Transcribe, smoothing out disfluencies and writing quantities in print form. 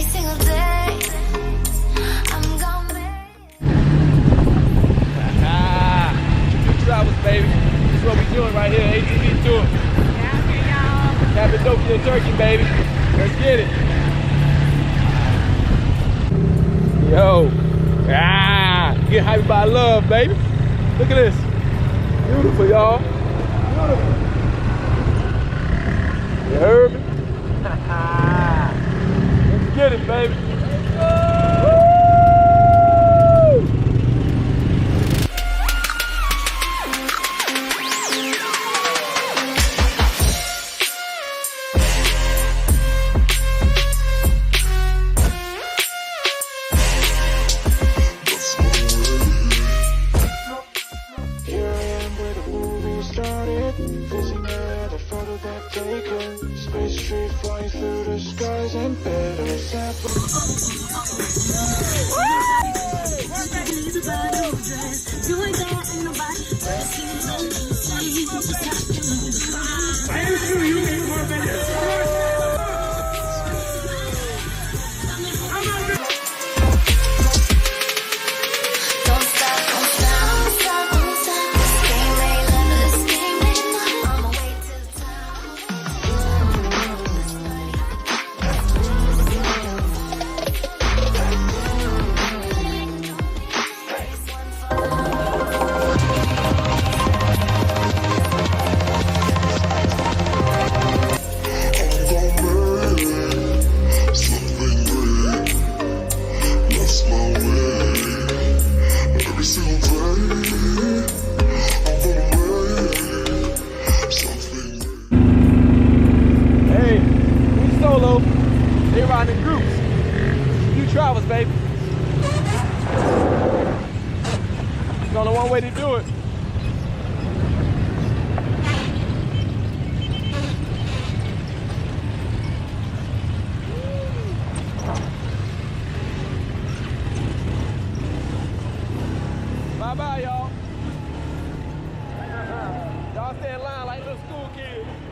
single day. I'm gonna make New travels, baby. That's what we doing right here, ATV tour. Cappadocia, Turkey, baby. Let's get it. Yo. Get hyped by love, baby. Look at this. Beautiful, y'all. Beautiful. You heard me? Let's get it, baby. Let's go. Space tree flying through the skies and better They ride in groups. New travels, baby. There's only one way to do it. Bye-bye, y'all. Y'all stay in line like little school kids.